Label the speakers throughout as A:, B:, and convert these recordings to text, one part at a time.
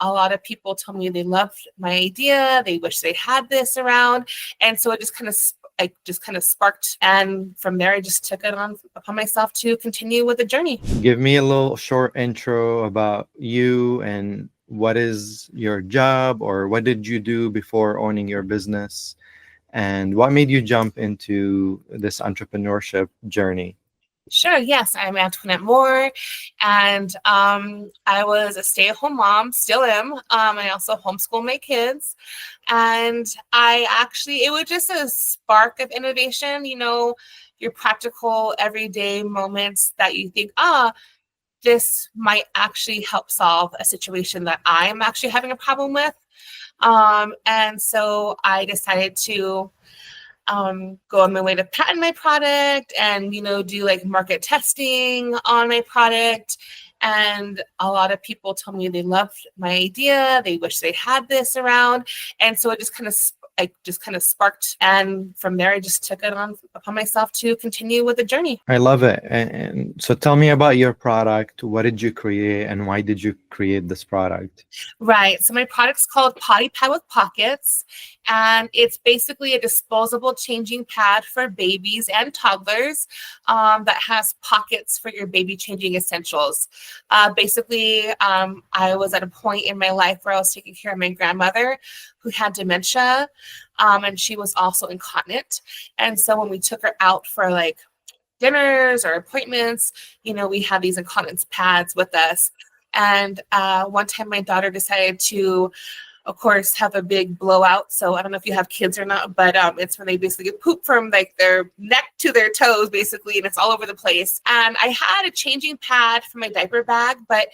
A: a lot of people told me they loved my idea. They wish they had this around. And so it just kind of sparked. And from there, I just took it on upon myself to continue with the journey.
B: Give me a little short intro about you and what is your job, or what did you do before owning your business, and what made you jump into this entrepreneurship journey?
A: Sure. Yes, I'm Antoinette Moore, and I was a stay-at-home mom, still am. I also homeschool my kids, and it was just a spark of innovation. Your practical everyday moments that you think, this might actually help solve a situation that I'm actually having a problem with. And so I decided to go on my way to patent my product and, do like market testing on my product. And a lot of people told me they loved my idea. They wish they had this around. And so it just kind of sparked. And from there, I just took it on upon myself to continue with the journey.
B: I love it. And so tell me about your product. What did you create and why did you create this product?
A: Right. So my product's called Potty Pad with Pockets, and it's basically a disposable changing pad for babies and toddlers that has pockets for your baby changing essentials. I was at a point in my life where I was taking care of my grandmother who had dementia, and she was also incontinent. And so when we took her out for like dinners or appointments, we had these incontinence pads with us. And one time my daughter decided to, of course, have a big blowout. So I don't know if you have kids or not, but it's when they basically get poop from like their neck to their toes, basically, and it's all over the place. And I had a changing pad for my diaper bag, but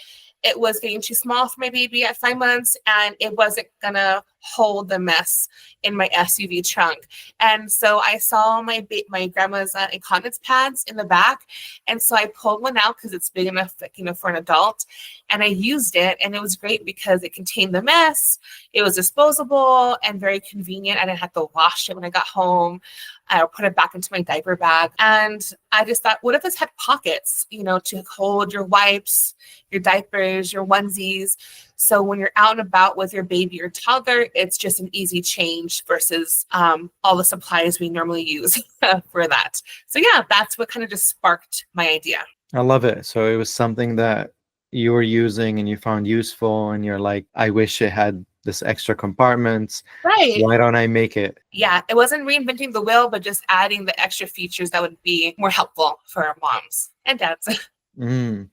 A: it was getting too small for my baby at 5 months, and it wasn't gonna hold the mess in my SUV trunk. And so I saw my grandma's incontinence pads in the back, and so I pulled one out because it's big enough, for an adult, and I used it, and it was great because it contained the mess. It was disposable and very convenient. I didn't have to wash it when I got home. I put it back into my diaper bag. And I just thought, what if this had pockets, to hold your wipes, your diapers, your onesies. So when you're out and about with your baby or toddler, it's just an easy change versus all the supplies we normally use for that. So yeah, that's what kind of just sparked my idea.
B: I love it. So it was something that you were using and you found useful, and you're like, I wish it had this extra compartments.
A: Right.
B: Why don't I make it?
A: Yeah, it wasn't reinventing the wheel, but just adding the extra features that would be more helpful for our moms and dads.
B: Mm.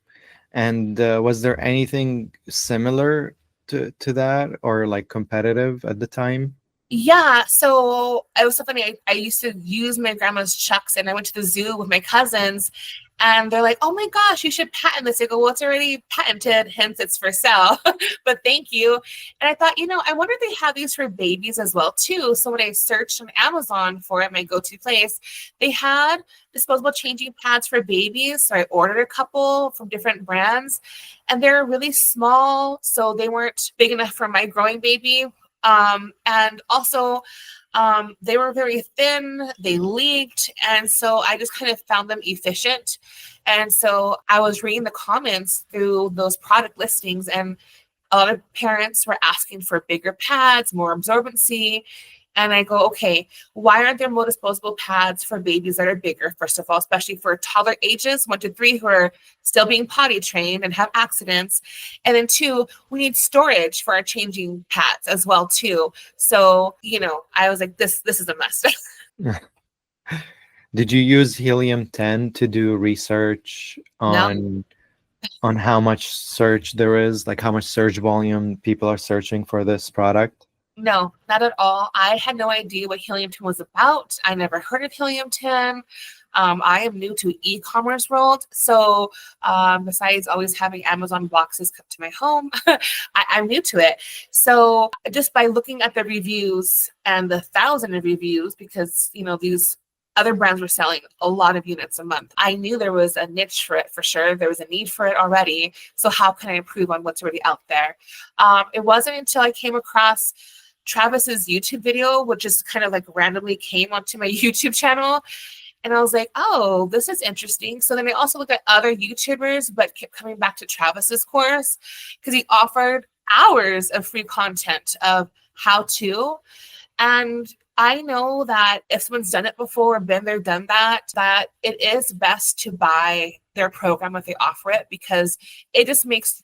B: And was there anything similar to that, or like competitive at the time?
A: Yeah, so it was so funny. I used to use my grandma's chucks, and I went to the zoo with my cousins, and they're like, "Oh my gosh, you should patent this." I go, "Well, it's already patented, hence it's for sale." But thank you. And I thought, I wonder if they have these for babies as well too. So when I searched on Amazon for it, my go-to place, they had disposable changing pads for babies. So I ordered a couple from different brands, and they're really small, so they weren't big enough for my growing baby. And also, they were very thin, they leaked, and so I just kind of found them efficient. And so I was reading the comments through those product listings, and a lot of parents were asking for bigger pads, more absorbency. And I go, okay, why aren't there more disposable pads for babies that are bigger, first of all, especially for toddler ages 1 to 3 who are still being potty trained and have accidents. And then 2, we need storage for our changing pads as well, too. So, I was like, this is a mess.
B: Did you use helium-10 to do research on how much search there is, like how much search volume people are searching for this product?
A: No, not at all. I had no idea what helium-10 was about. I never heard of helium-10. I am new to e-commerce world. So besides always having Amazon boxes come to my home, I'm new to it. So just by looking at the reviews and the 1,000 reviews, because, these other brands were selling a lot of units a month, I knew there was a niche for it for sure. There was a need for it already. So how can I improve on what's already out there? It wasn't until I came across Travis's YouTube video, which just kind of like randomly came onto my YouTube channel. And I was like, oh, this is interesting. So then I also looked at other YouTubers, but kept coming back to Travis's course because he offered hours of free content of how to. And I know that if someone's done it before, been there, done that, that it is best to buy their program if they offer it, because it just makes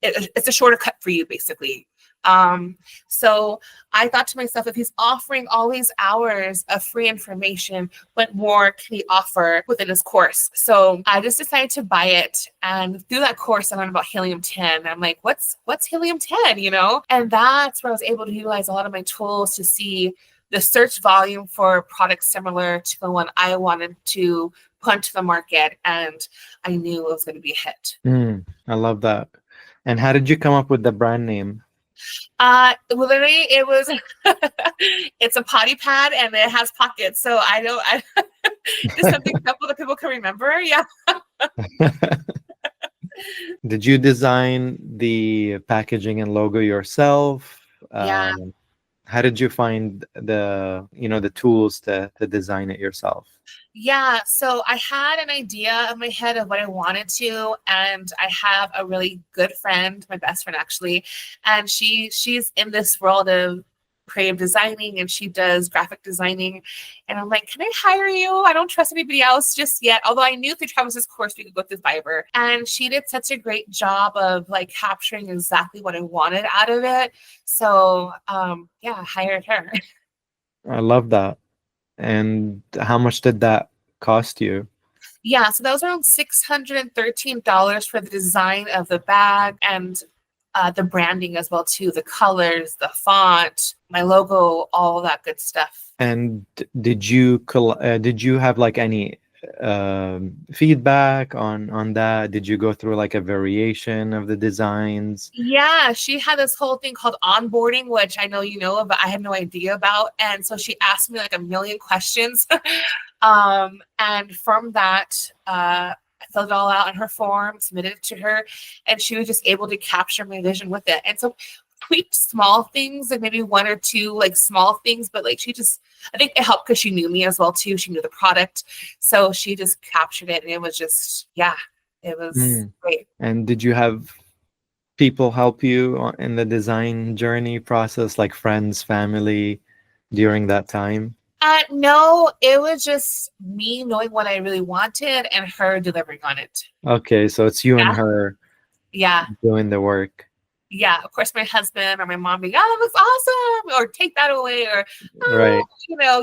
A: it's a shorter cut for you, basically. So I thought to myself, if he's offering all these hours of free information, what more can he offer within his course? So I just decided to buy it, and through that course, I learned about helium-10. I'm like, what's helium-10, you know? And that's where I was able to utilize a lot of my tools to see the search volume for products similar to the one I wanted to put into the market, and I knew it was going to be a hit.
B: I love that. And how did you come up with the brand name?
A: Literally, it was it's a potty pad and it has pockets, so I just something simple that people can remember. Yeah.
B: Did you design the packaging and logo yourself?
A: Yeah.
B: How did you find the tools to design it yourself?
A: Yeah, so I had an idea in my head of what I wanted to, and I have a really good friend, my best friend actually, and she's in this world of creative designing, and she does graphic designing. And I'm like, can I hire you? I don't trust anybody else just yet. Although I knew through Travis's course we could go through Fiverr, and she did such a great job of like capturing exactly what I wanted out of it. So yeah, I hired her.
B: I love that. And how much did that cost you?
A: Yeah, so that was around $613 for the design of the bag and the branding as well too, the colors, the font, my logo, all that good stuff.
B: And did you have like any feedback on that? Did you go through like a variation of the designs?
A: Yeah, she had this whole thing called onboarding, which I know you know, but I had no idea about. And so she asked me like a million questions. And from that, I filled it all out in her form, submitted it to her, and she was just able to capture my vision with it. And so tweaked small things, and maybe one or two like small things, but like I think it helped because she knew me as well too. She knew the product. So she just captured it, and it was just, yeah, it was great.
B: And did you have people help you in the design journey process, like friends, family, during that time?
A: No, it was just me knowing what I really wanted and her delivering on it.
B: Okay, so it's you and
A: Yeah.
B: her
A: Yeah.
B: doing the work.
A: Yeah. Of course, my husband or my mom being, oh, that looks awesome, or take that away, or, oh,
B: Right.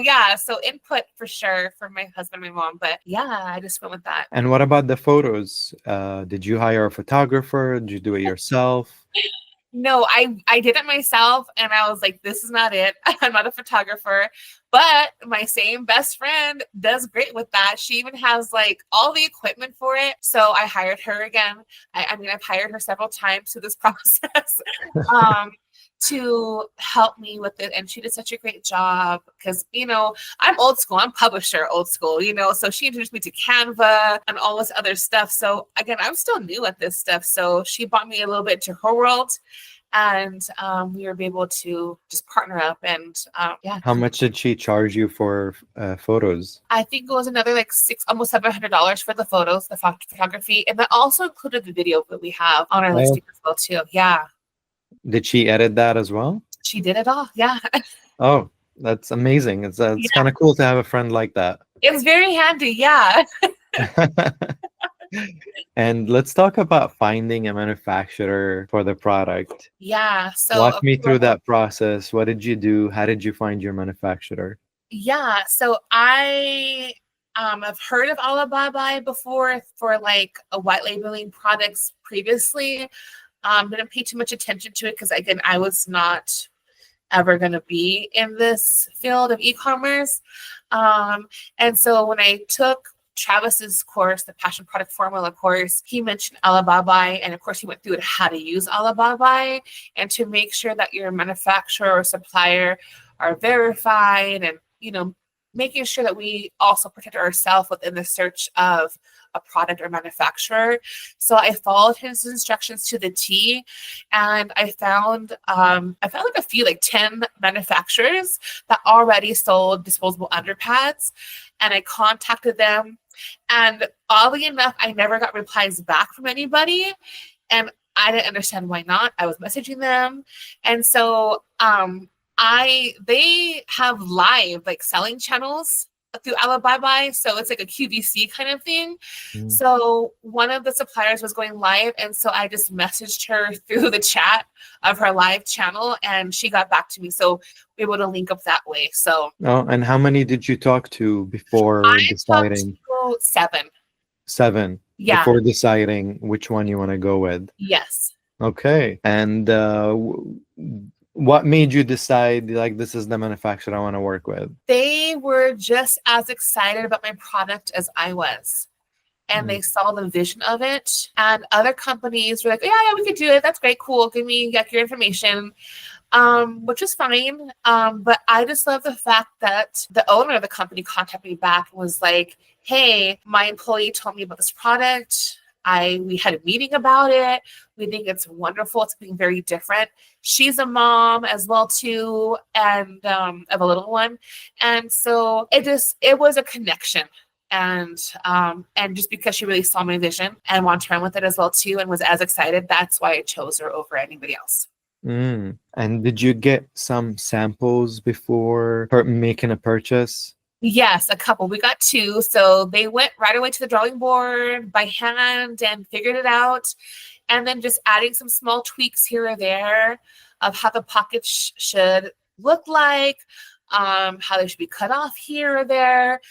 A: yeah. So input for sure for my husband and my mom. But yeah, I just went with that.
B: And what about the photos? Did you hire a photographer? Did you do it yourself?
A: No, I did it myself, and I was like, this is not it. I'm not a photographer. But my same best friend does great with that. She even has like all the equipment for it. So I hired her again. I mean, I've hired her several times through this process to help me with it. And she did such a great job because, I'm old school. I'm publisher old school, so she introduced me to Canva and all this other stuff. So again, I'm still new at this stuff. So she brought me a little bit to her world. And we were able to just partner up, and yeah.
B: How much did she charge you for photos?
A: I think it was another like almost $700 for the photos, the photography, and that also included the video that we have on our listing as well too. Yeah.
B: Did she edit that as well?
A: She did it all. Yeah.
B: Oh, that's amazing. It's kind of cool to have a friend like that.
A: It was very handy. Yeah.
B: And let's talk about finding a manufacturer for the product.
A: Yeah. So
B: walk me through that process. What did you do? How did you find your manufacturer?
A: Yeah. So I have heard of Alibaba before for like a white labeling products previously. Didn't pay too much attention to it because again, I was not ever going to be in this field of e-commerce. And so when I took Travis's course, the Passion Product Formula course, he mentioned Alibaba, and of course he went through how to use Alibaba and to make sure that your manufacturer or supplier are verified, and making sure that we also protect ourselves within the search of a product or manufacturer. So I followed his instructions to the T, and I found like a few, like 10 manufacturers that already sold disposable underpads, and I contacted them. And oddly enough, I never got replies back from anybody. And I didn't understand why not. I was messaging them. And so they have live like selling channels through Alibaba. So it's like a QVC kind of thing.
B: Mm.
A: So one of the suppliers was going live. And so I just messaged her through the chat of her live channel and she got back to me. So we were able to link up that way. So
B: Oh, and how many did you talk to before
A: I talked
B: deciding?
A: to 7.
B: 7
A: Yeah.
B: before deciding which one you want to go with.
A: Yes.
B: Okay. And what made you decide like this is the manufacturer I want to work with?
A: They were just as excited about my product as I was. And
B: Mm.
A: they saw the vision of it. And other companies were like, yeah, we could do it. That's great. Cool. Give me your information. Which is fine. But I just love the fact that the owner of the company contacted me back and was like, hey, my employee told me about this product. We had a meeting about it. We think it's wonderful. It's something very different. She's a mom as well too, and of a little one. And so it was a connection. And just because she really saw my vision and wanted to run with it as well too and was as excited, that's why I chose her over anybody else.
B: Mm. And did you get some samples before making a purchase?
A: Yes, a couple. We got 2. So they went right away to the drawing board by hand and figured it out. And then just adding some small tweaks here or there of how the pockets should look like, how they should be cut off here or there.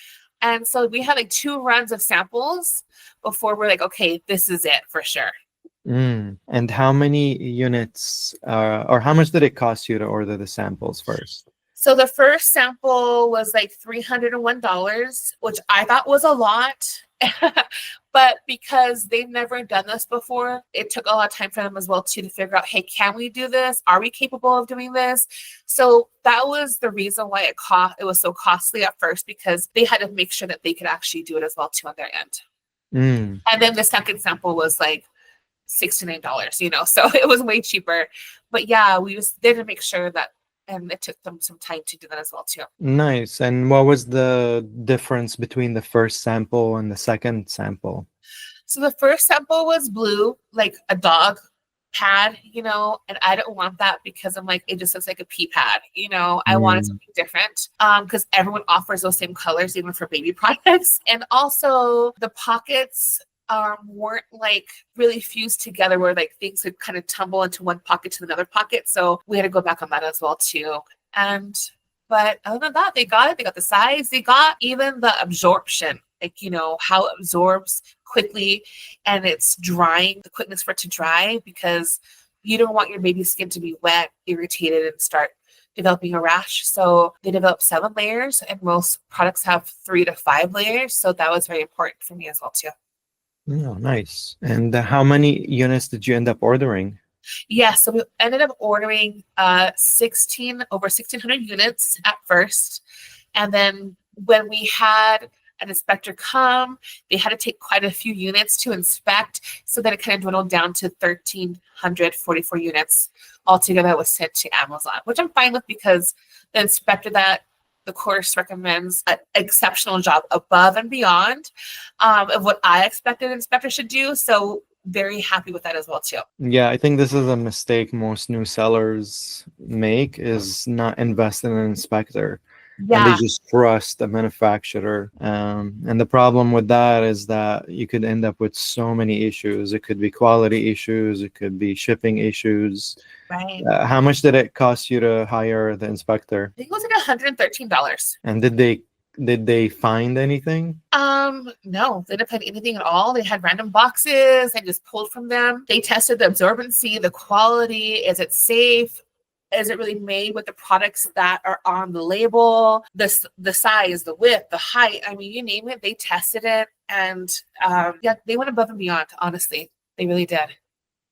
A: And so we had like 2 runs of samples before we're like, okay, this is it for sure.
B: Mm. And how many units or how much did it cost you to order the samples first?
A: So the first sample was like $301, which I thought was a lot. But because they've never done this before, it took a lot of time for them as well too to figure out, hey, can we do this? Are we capable of doing this? So that was the reason why it was so costly at first, because they had to make sure that they could actually do it as well too on their end.
B: Mm.
A: And then the second sample was like $69, so it was way cheaper. But yeah, we just did to make sure that, and it took them some time to do that as well too.
B: Nice. And what was the difference between the first sample and the second sample?
A: So the first sample was blue, like a dog pad, and I don't want that because I'm like, it just looks like a pee pad, I wanted
B: Mm.
A: something different because everyone offers those same colors, even for baby products. And also the pockets weren't like really fused together where like things would kind of tumble into one pocket to another pocket. So we had to go back on that as well too. But other than that, they got it. They got the size. They got even the absorption, like, how it absorbs quickly and it's drying, the quickness for it to dry, because you don't want your baby's skin to be wet, irritated, and start developing a rash. So they developed 7 layers and most products have 3 to 5 layers. So that was very important for me as well too.
B: Oh, nice. And how many units did you end up ordering?
A: Yeah, so we ended up ordering over 1,600 units at first. And then when we had an inspector come, they had to take quite a few units to inspect. So then it kind of dwindled down to 1,344 units altogether that was sent to Amazon, which I'm fine with because the inspector that the course recommends an exceptional job above and beyond of what I expected an inspector should do. So very happy with that as well too.
B: Yeah, I think this is a mistake most new sellers make, is not invest in an inspector. And they
A: Yeah,
B: just trust the manufacturer. And the problem with that is that you could end up with so many issues. It could be quality issues, it could be shipping issues.
A: right.
B: How much did it cost you to hire the inspector?
A: I think it was like $113.
B: And did they find anything?
A: No, they didn't find anything at all. They had random boxes. I just pulled from them. They tested the absorbency, the quality. Is it safe? Is it really made with the products that are on the label? The size, the width, the height. I mean, you name it. They tested it, and yeah, they went above and beyond. Honestly, they really did.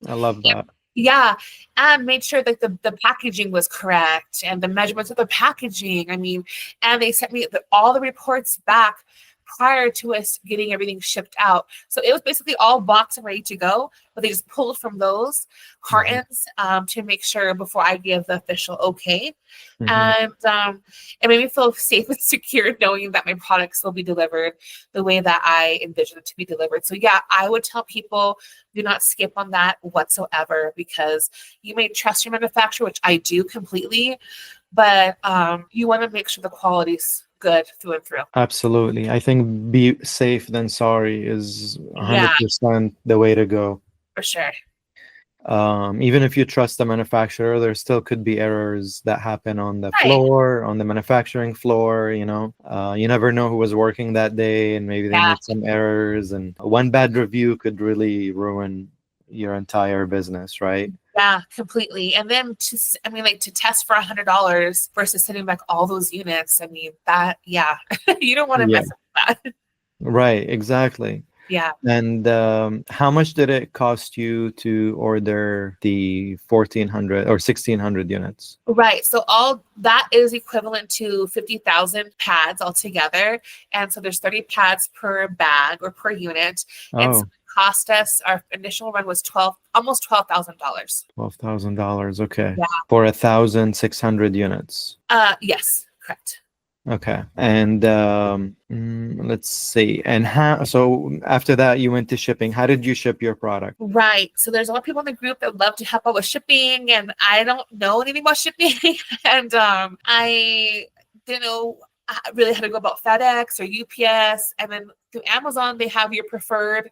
B: I love that.
A: Yeah, and made sure that the packaging was correct and the measurements of the packaging. I mean, and they sent me all the reports back prior to us getting everything shipped out. So it was basically all boxed and ready to go, but they just pulled from those
B: Mhm.
A: cartons to make sure before I give the official okay.
B: Mhm.
A: And it made me feel safe and secure knowing that my products will be delivered the way that I envision it to be delivered. So yeah, I would tell people do not skip on that whatsoever, because you may trust your manufacturer, which I do completely, but you want to make sure the quality's good through and through.
B: Absolutely. I think be safe than sorry is
A: Yeah,
B: 100% the way to go.
A: for sure.
B: Even if you trust the manufacturer, there still could be errors that happen on the
A: Right.
B: floor, on the manufacturing floor. You never know who was working that day, and maybe they
A: Yeah.
B: made some errors, and one bad review could really ruin your entire business, right?
A: Yeah, completely. And then I mean, like to test for $100 versus sending back all those units. I mean, that, yeah, you don't want to
B: Yeah,
A: mess up with that.
B: right, exactly.
A: Yeah.
B: And how much did it cost you to order the 1,400 or 1,600 units?
A: Right. So all that is equivalent to 50,000 pads altogether. And so there's 30 pads per bag or per unit. And so
B: Oh,
A: it cost us, our initial run was almost $12,000.
B: $12,000. Okay.
A: Yeah.
B: For 1,600 units.
A: Yes, correct.
B: Okay. And let's see. And so after that, you went to shipping. How did you ship your product?
A: Right. So there's a lot of people in the group that love to help out with shipping, and I don't know anything about shipping. And I didn't know really how to go about FedEx or UPS. And then through Amazon, they have your preferred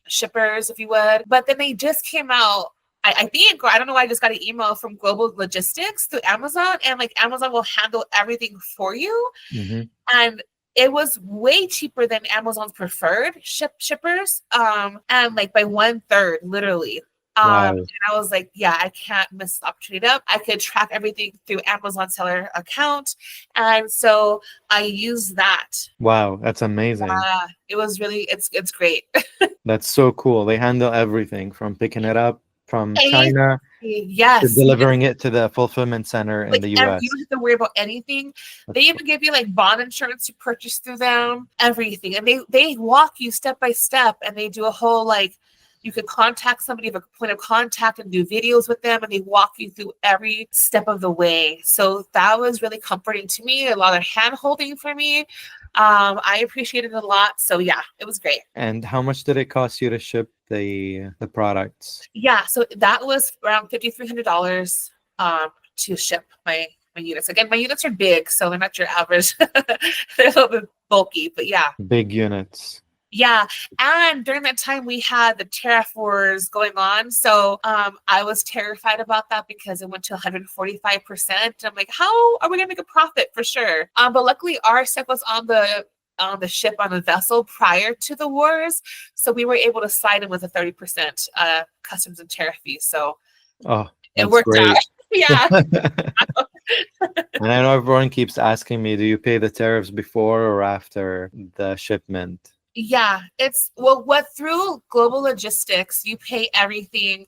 A: shippers, if you would. But then they just came out. I think, or I don't know why, I just got an email from Global Logistics through Amazon, and like Amazon will handle everything for you.
B: Hmm.
A: And it was way cheaper than Amazon's preferred shippers. And like by 1/3, literally. And
B: Wow.
A: I was like, yeah, I can't miss the opportunity up. I could track everything through Amazon seller account. And so I used that.
B: Wow. That's amazing.
A: It was really, it's great.
B: That's so cool. They handle everything from picking it up from
A: Hey,
B: China to
A: yes,
B: delivering it to the fulfillment center in
A: like
B: the
A: you don't
B: US.
A: have to worry about anything. They
B: That's
A: even give you like bond insurance to purchase through them, everything. And they walk you step by step, and they do a whole like you could contact somebody of a point of contact and do videos with them, and they walk you through every step of the way. So that was really comforting to me, a lot of hand holding for me. I appreciated it a lot. So yeah, it was great.
B: And how much did it cost you to ship the products?
A: Yeah, so that was around $5,300 to ship my units. Again, my units are big, so they're not your average. They're a little bit bulky, but yeah.
B: Big units.
A: Yeah. And during that time we had the tariff wars going on. So I was terrified about that because it went to 145%. I'm like, how are we gonna make a profit for sure? But luckily our stuff was on the ship on the vessel prior to the wars. So we were able to slide in with a 30% customs and tariff fee. So
B: Oh,
A: it
B: that's
A: worked out.
B: great.
A: Yeah.
B: And I know everyone keeps asking me, do you pay the tariffs before or after the shipment?
A: Yeah. It's what through global logistics, you pay everything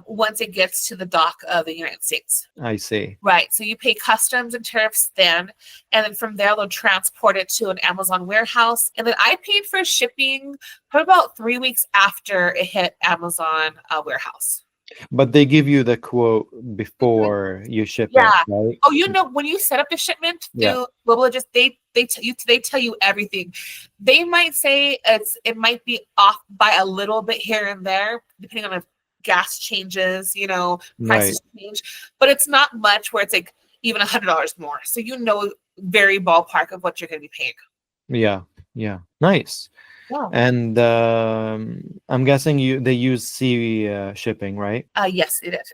A: once it gets to the dock of the United States.
B: I see.
A: Right. So you pay customs and tariffs then, and then from there they'll transport it to an Amazon warehouse. And then I paid for shipping probably about 3 weeks after it hit Amazon warehouse.
B: But they give you the quote
A: Mhm.
B: before you ship it,
A: Yeah.
B: right?
A: Oh, when you set up the shipment
B: Yeah.
A: through Global Logistics, they tell you everything. They might say it might be off by a little bit here and there, depending on if gas changes,
B: Right.
A: prices change, but it's not much where it's like even $100 more. So very ballpark of what you're going to be paying.
B: Yeah. Yeah. Nice.
A: Yeah.
B: And I'm guessing they use sea shipping, right?
A: Yes, it is.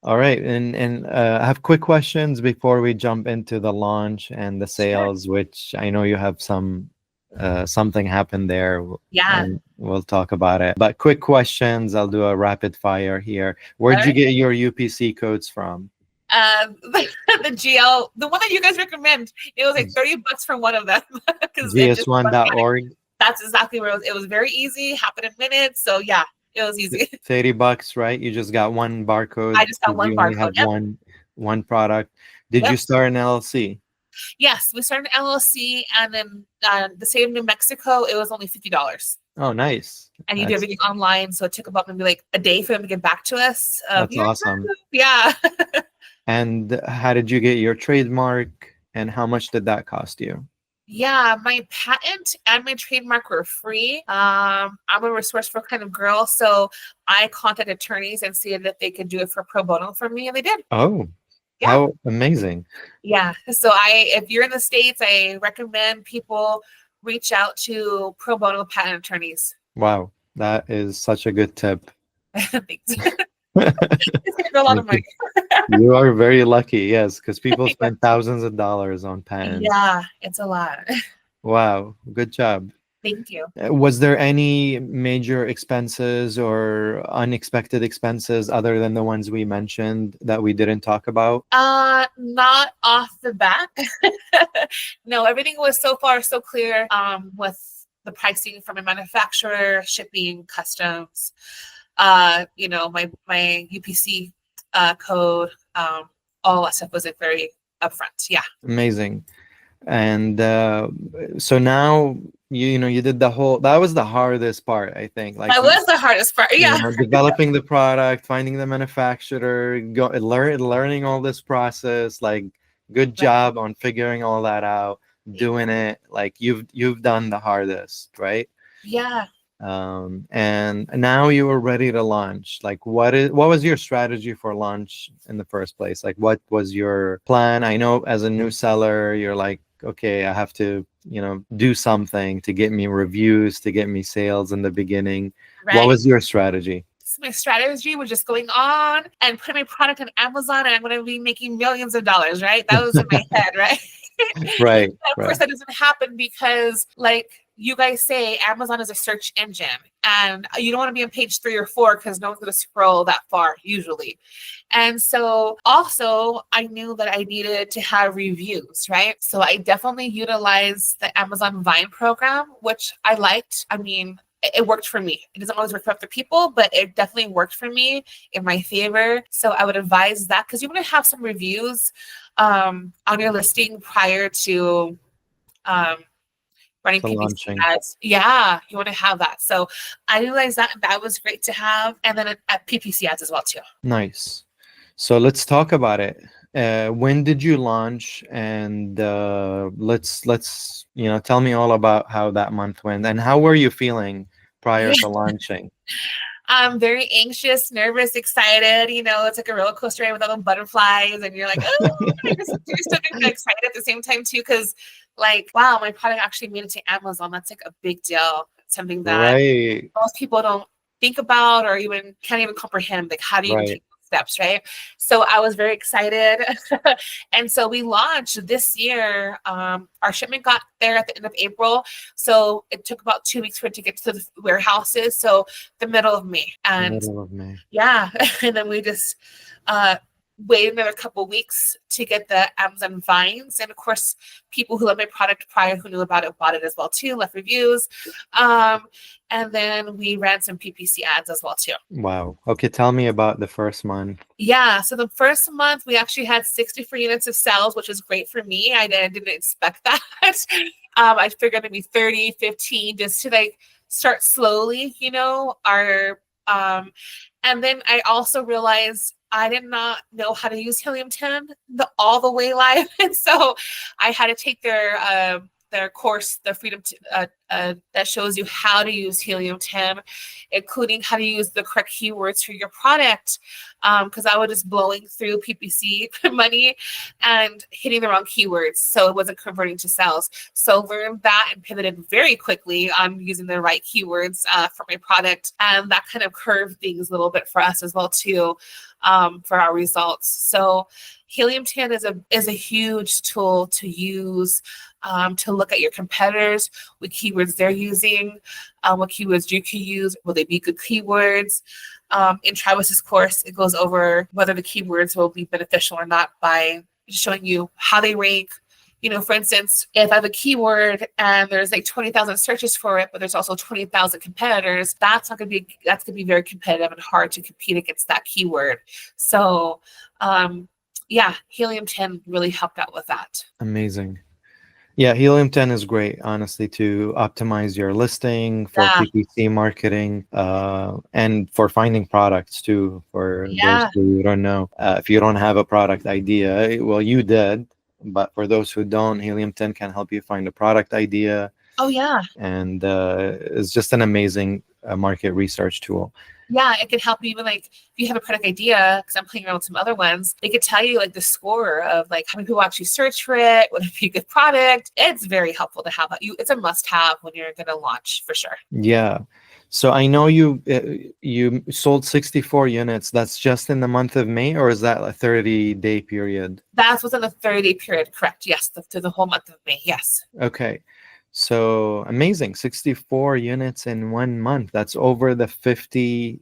B: All right, and I have quick questions before we jump into the launch and the
A: Sure.
B: sales, which I know you have something happened there,
A: Yeah.
B: and we'll talk about it. But quick questions, I'll do a rapid fire here.
A: All
B: Where'd you
A: right.
B: get your UPC codes from?
A: The GL, the one that you guys recommend, it was like $30 for one of them because it just one guy.
B: gs1.org.
A: That's exactly where it was. It was very easy, happened in minutes. So yeah, it was easy.
B: $30, right? You just got one barcode
A: I just got
B: because
A: one
B: you only
A: barcode.
B: have
A: Yep.
B: one product. Did you
A: Yep.
B: start an LLC?
A: Yes, we started an LLC, and then the state of New Mexico, it was only $50.
B: Oh, nice.
A: And you do everything online, so it took about maybe like a day for them to get back to us.
B: That's awesome.
A: Yeah.
B: And how did you get your trademark and how much did that cost you?
A: Yeah, my patent and my trademark were free. I'm a resourceful kind of girl, so I contacted attorneys and see if they could do it for pro bono for me, and they did.
B: Oh,
A: Yeah.
B: how amazing.
A: Yeah. So if you're in the States, I recommend people reach out to pro bono patent attorneys.
B: Wow, that is such a good tip.
A: Thanks. It's gonna go a lot of money.
B: You are very lucky, yes, because people spend thousands of dollars on patents.
A: Yeah, it's a lot.
B: Wow, good job.
A: Thank you.
B: Was there any major expenses or unexpected expenses other than the ones we mentioned that we didn't talk about?
A: Not off the bat. No, everything was so far so clear. With the pricing from a manufacturer, shipping, customs, my UPC code, all that stuff was like very upfront. Yeah.
B: Amazing. And so now you did that was the hardest part, I think. Like
A: That was the hardest part. Yeah.
B: developing the product, finding the manufacturer, learning all this process. Like, good job on figuring all that out, doing it. Like you've done the hardest, right?
A: Yeah.
B: And now you were ready to launch. Like, what was your strategy for launch in the first place? Like, what was your plan? I know as a new seller, you're like, okay, I have to, do something to get me reviews, to get me sales in the beginning.
A: Right.
B: What was your strategy?
A: My strategy was just going on and putting my product on Amazon, and I'm going to be making millions of dollars, right? That was in my head, right?
B: Right.
A: Of course, that doesn't happen because, like you guys say, Amazon is a search engine, and you don't want to be on page 3 or 4 because no one's going to scroll that far usually. And so also I knew that I needed to have reviews, right? So I definitely utilized the Amazon Vine program, which I liked. I mean, it worked for me. It doesn't always work for other people, but it definitely worked for me in my favor. So I would advise that because you want to have some reviews on your listing prior to running PPC
B: launching.
A: ads. Yeah, you want to have that. So I realized that was great to have. And then at PPC ads as well too.
B: Nice. So let's talk about it. When did you launch? And let's tell me all about how that month went and how were you feeling prior to launching?
A: I'm very anxious, nervous, excited. It's like a roller coaster ride with all the butterflies, and you're like, oh, you're still getting excited at the same time too, because like, wow, my product actually made it to Amazon. That's like a big deal. Something that most people don't think about or even can't even comprehend. Like, how do you even take steps, right? So I was very excited. And so we launched this year. Our shipment got there at the end of April. So it took about 2 weeks for it to get to the warehouses. So the middle of May. And yeah. And then we just wait another couple weeks to get the Amazon Vines. And of course, people who love my product prior who knew about it bought it as well too, left reviews. And then we ran some PPC ads as well too.
B: Wow. Okay, tell me about the first month.
A: Yeah, so the first month we actually had 64 units of sales, which was great for me. I didn't expect that. I figured it'd be 30, 15, just to like start slowly, and then I also realized I did not know how to use Helium-10 all the way live. And so I had to take their course, the Freedom that shows you how to use Helium-10, including how to use the correct keywords for your product. Because I was just blowing through PPC money and hitting the wrong keywords. So it wasn't converting to sales. So learned that and pivoted very quickly on using the right keywords for my product. And that kind of curved things a little bit for us as well too, for our results. So Helium-10 is a huge tool to use to look at your competitors, what keywords they're using, what keywords you can use, will they be good keywords? In Travis's course, it goes over whether the keywords will be beneficial or not by showing you how they rank. For instance, if I have a keyword and there's like 20,000 searches for it, but there's also 20,000 competitors, that's going to be very competitive and hard to compete against that keyword. So, Yeah, helium-10 really helped out with that.
B: Amazing. Yeah, Helium 10 is great, honestly, to optimize your listing for
A: Yeah,
B: PPC marketing, and for finding products too. For those
A: yeah.
B: who don't know, if you don't have a product idea, well, you did, but for those who don't, Helium 10 can help you find a product idea,
A: Oh, yeah.
B: and it's just an amazing market research tool.
A: Yeah, it could help you even like if you have a product idea, because I'm playing around with some other ones, they could tell you like the score of like how many people actually search for it, would it be a good product. It's very helpful to have that. It's a must-have when you're gonna launch for sure.
B: Yeah. So I know you sold 64 units. That's just in the month of May, or is that a 30-day period?
A: That's within the 30-day period, correct? Yes, through the whole month of May. Yes.
B: Okay. So amazing. 64 units in 1 month. That's over the 50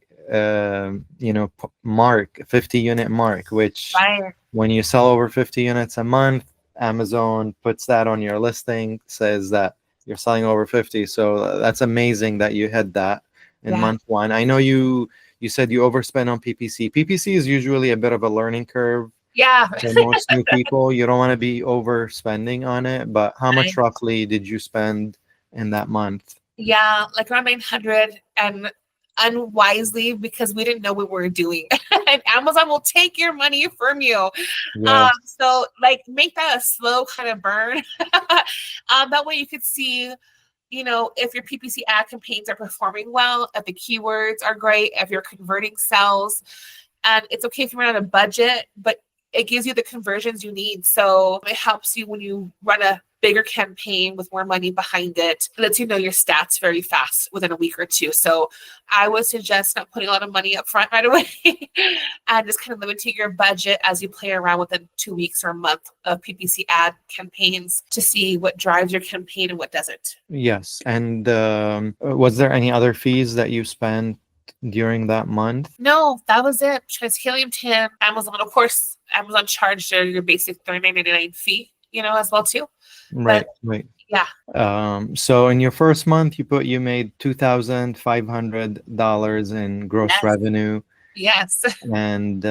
B: mark, 50 unit mark, which
A: Right.
B: when you sell over 50 units a month, Amazon puts that on your listing, says that you're selling over 50. So that's amazing that you had that in
A: Yeah.
B: month one. I know you said you overspent on PPC. PPC is usually a bit of a learning curve
A: Yeah.
B: for most new people. You don't want to be overspending on it, but how much
A: Right.
B: roughly did you spend in that month?
A: Yeah, like around 900 and unwisely because we didn't know what we were doing. And Amazon will take your money from you.
B: Yes.
A: So like make that a slow kind of burn. That way you could see, if your PPC ad campaigns are performing well, if the keywords are great, if you're converting cells, and it's okay if you run out of budget, but it gives you the conversions you need. So it helps you when you run a bigger campaign with more money behind it. It lets you know your stats very fast within a week or two. So I would suggest not putting a lot of money up front right away and just kind of limiting your budget as you play around within 2 weeks or a month of PPC ad campaigns to see what drives your campaign and what doesn't.
B: Yes. And was there any other fees that you spent during that month?
A: No, that was it. Because helium-10, Amazon, of course, Amazon charged your basic $39.99 fee, as well too. But
B: Right, right.
A: yeah,
B: So in your first month, you made $2,500 in gross
A: yes,
B: revenue,
A: yes,
B: and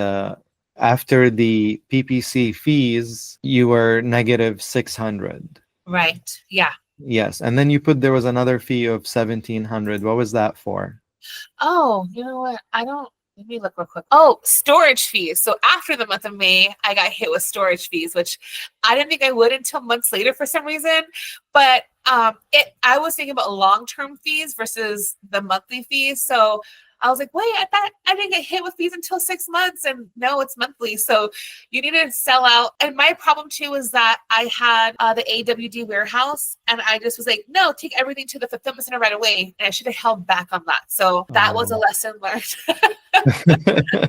B: after the PPC fees, you were negative 600.
A: right, yeah.
B: Yes, and then there was another fee of 1,700. What was that for?
A: Oh, you know what? Let me look real quick. Oh, storage fees. So after the month of May, I got hit with storage fees, which I didn't think I would until months later for some reason. But I was thinking about long-term fees versus the monthly fees. So I was like, wait, I thought I didn't get hit with fees until 6 months, and no, it's monthly. So you need to sell out. And my problem too is that I had the AWD warehouse, and I just was like, no, take everything to the fulfillment center right away. And I should have held back on that. So that was a
B: Oh.
A: lesson learned.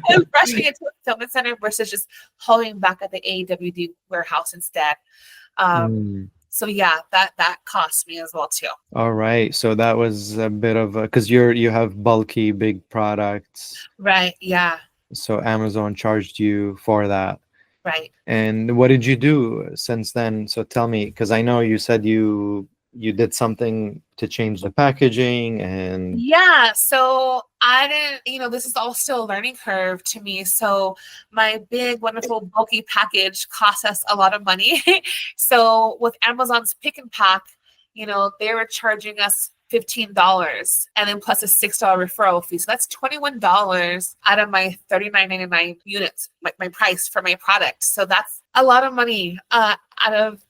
A: And rushing into a fulfillment center versus just hauling back at the AWD warehouse instead. Um,
B: Mm.
A: so yeah, that cost me as well too.
B: All right. So that was a bit of a, because you have bulky big products,
A: Right. Yeah.
B: so Amazon charged you for that.
A: Right.
B: And what did you do since then? So tell me, because I know you said you did something to change the packaging and
A: Yeah, so I didn't, this is all still a learning curve to me. So my big, wonderful, bulky package cost us a lot of money. So with Amazon's pick and pack, they were charging us $15 and then plus a $6 referral fee. So that's $21 out of my $39.99 units, my price for my product. So that's a lot of money out of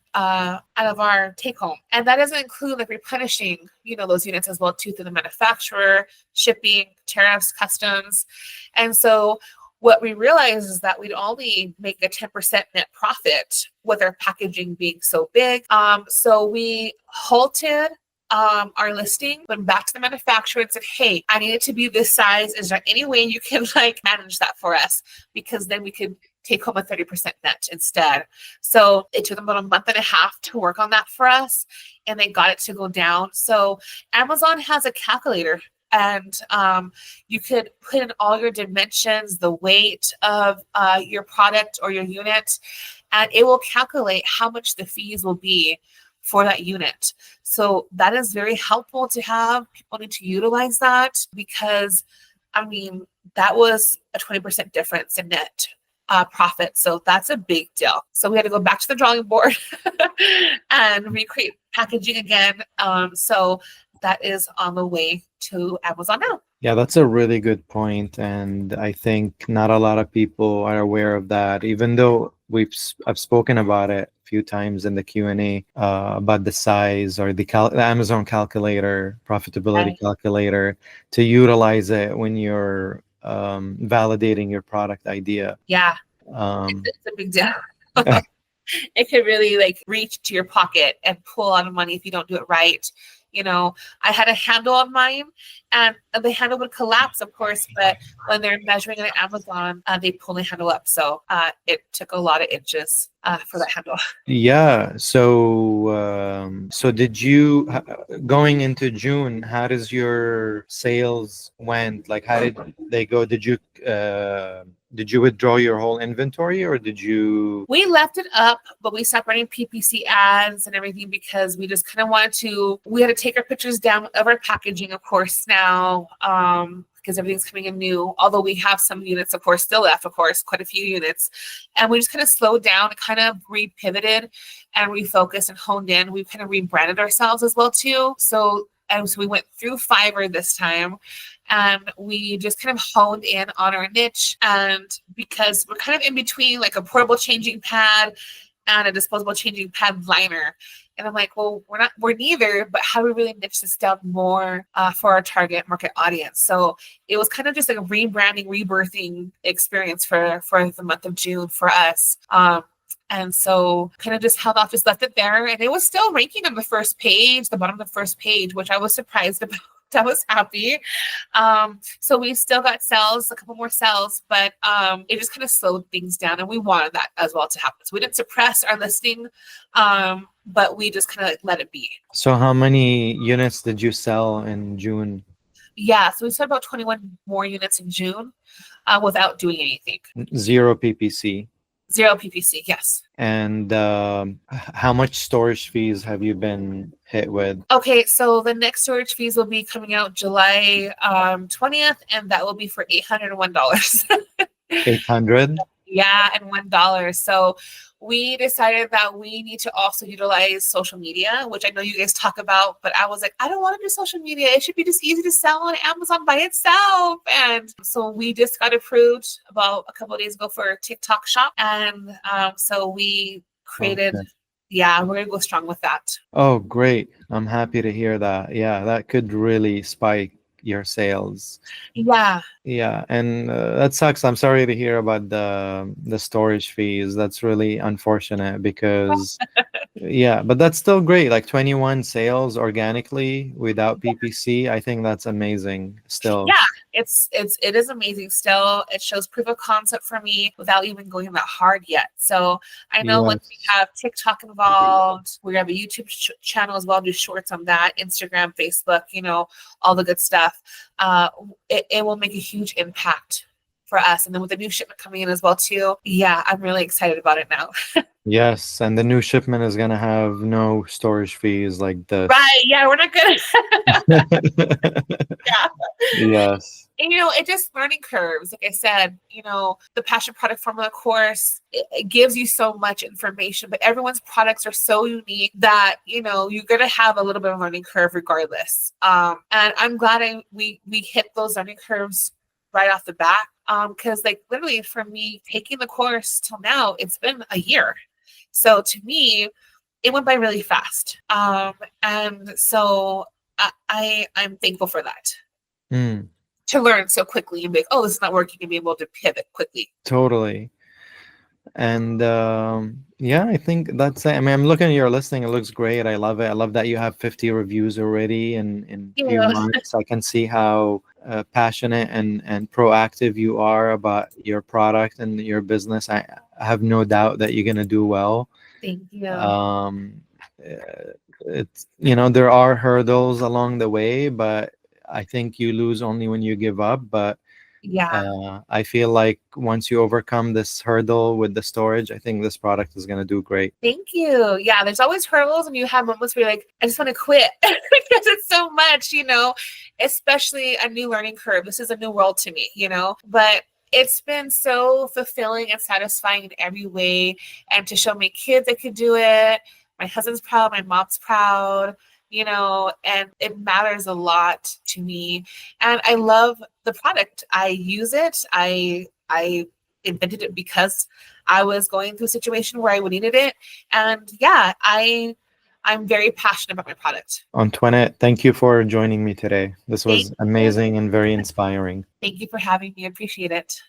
A: our take home. And that doesn't include like replenishing, those units as well too through the manufacturer, shipping, tariffs, customs. And so what we realized is that we'd only make a 10% net profit with our packaging being so big. So we halted our listing, went back to the manufacturer and said, hey, I need it to be this size. Is there any way you can manage that for us? Because then we could take home a 30% net instead. So it took them about a month and a half to work on that for us, and they got it to go down. So Amazon has a calculator, and you could put in all your dimensions, the weight of your product or your unit, and it will calculate how much the fees will be for that unit. So that is very helpful to have. People need to utilize that because, that was a 20% difference in net profit. So that's a big deal. So we had to go back to the drawing board and recreate packaging again. So that is on the way to Amazon now.
B: Yeah, that's a really good point, and I think not a lot of people are aware of that. Even though I've spoken about it a few times in the Q&A about the size or the Amazon calculator, profitability
A: Right.
B: calculator, to utilize it when you're validating your product idea.
A: Yeah,
B: Um,
A: it's a big deal. It could really like reach to your pocket and pull out of money if you don't do it right. I had a handle on mine, and the handle would collapse, of course, but when they're measuring it at Amazon, they pull the handle up. So it took a lot of inches for that handle.
B: Yeah. So did you going into June? How does your sales went? Like, how did they go? Did you withdraw your whole inventory, or did you?
A: We left it up, but we stopped running PPC ads and everything because we just kind of we had to take our pictures down of our packaging, of course, now, because everything's coming in new. Although we have some units, of course, still left, of course, quite a few units. And we just kind of slowed down, kind of repivoted and refocused and honed in. We kind of rebranded ourselves as well, too. So we went through Fiverr this time, and we just kind of honed in on our niche. And because we're kind of in between like a portable changing pad and a disposable changing pad liner. And I'm like, well, we're neither, but how do we really niche this down more for our target market audience? So it was kind of just like a rebranding, rebirthing experience for the month of June for us. And so kind of just held off, just left it there. And it was still ranking on the first page, the bottom of the first page, which I was surprised about. I was happy. So we still got sales, a couple more sales, but it just kind of slowed things down. And we wanted that as well to happen. So we didn't suppress our listing, but we just kind of like let it be.
B: So how many units did you sell in June?
A: Yeah. So we sold about 21 more units in June without doing anything.
B: Zero PPC.
A: Zero PPC, yes.
B: And how much storage fees have you been hit with?
A: Okay, so the next storage fees will be coming out July 20th, and that will be for $801.
B: 800?
A: Yeah, and $1. So we decided that we need to also utilize social media, which I know you guys talk about, but I was like, I don't want to do social media. It should be just easy to sell on Amazon by itself. And so we just got approved about a couple of days ago for a TikTok shop. And so we created,
B: Okay.
A: Yeah, we're going to go strong with that.
B: Oh, great. I'm happy to hear that. Yeah, that could really spike your sales.
A: Yeah.
B: Yeah, and that sucks. I'm sorry to hear about the storage fees. That's really unfortunate because yeah, but that's still great. Like 21 sales organically without PPC. I think that's amazing still.
A: Yeah, it is amazing still. It shows proof of concept for me without even going that hard yet. So I know once we
B: Yes.
A: have TikTok involved, we have a YouTube channel as well, do shorts on that, Instagram, Facebook, all the good stuff. It will make a huge impact for us. And then with the new shipment coming in as well too. Yeah, I'm really excited about it now.
B: Yes, and the new shipment is gonna have no storage fees like this.
A: Right. Yeah, we're not good. Yeah.
B: Yes.
A: And, it just learning curves. Like I said, the Passion Product Formula course, it gives you so much information, but everyone's products are so unique that, you're going to have a little bit of learning curve regardless. And I'm glad we hit those learning curves right off the bat. Because like literally for me taking the course till now, it's been a year. So to me, it went by really fast. And so I'm thankful for that.
B: Mm,
A: To learn so quickly and be like, oh, this is not working, and be able to pivot quickly.
B: totally. And yeah, I think that's it. I mean, I'm looking at your listing. It looks great. I love it. I love that you have 50 reviews already in a few
A: Yeah.
B: months. I can see how passionate and proactive you are about your product and your business. I have no doubt that you're going to do well.
A: Thank you.
B: It's there are hurdles along the way, but I think you lose only when you give up. But
A: Yeah.
B: I feel like once you overcome this hurdle with the storage, I think this product is going to do great.
A: Thank you. Yeah, there's always hurdles, and you have moments where you're like, I just want to quit because it's so much, especially a new learning curve. This is a new world to me, but It's been so fulfilling and satisfying in every way. And to show my kids I could do it, my husband's proud, my mom's proud, and it matters a lot to me. And I love the product. I use it. I invented it because I was going through a situation where I needed it. And yeah, I'm very passionate about my product.
B: Antoinette, thank you for joining me today. This
A: Thank
B: was
A: you.
B: amazing and very inspiring.
A: Thank you for having me. I appreciate it.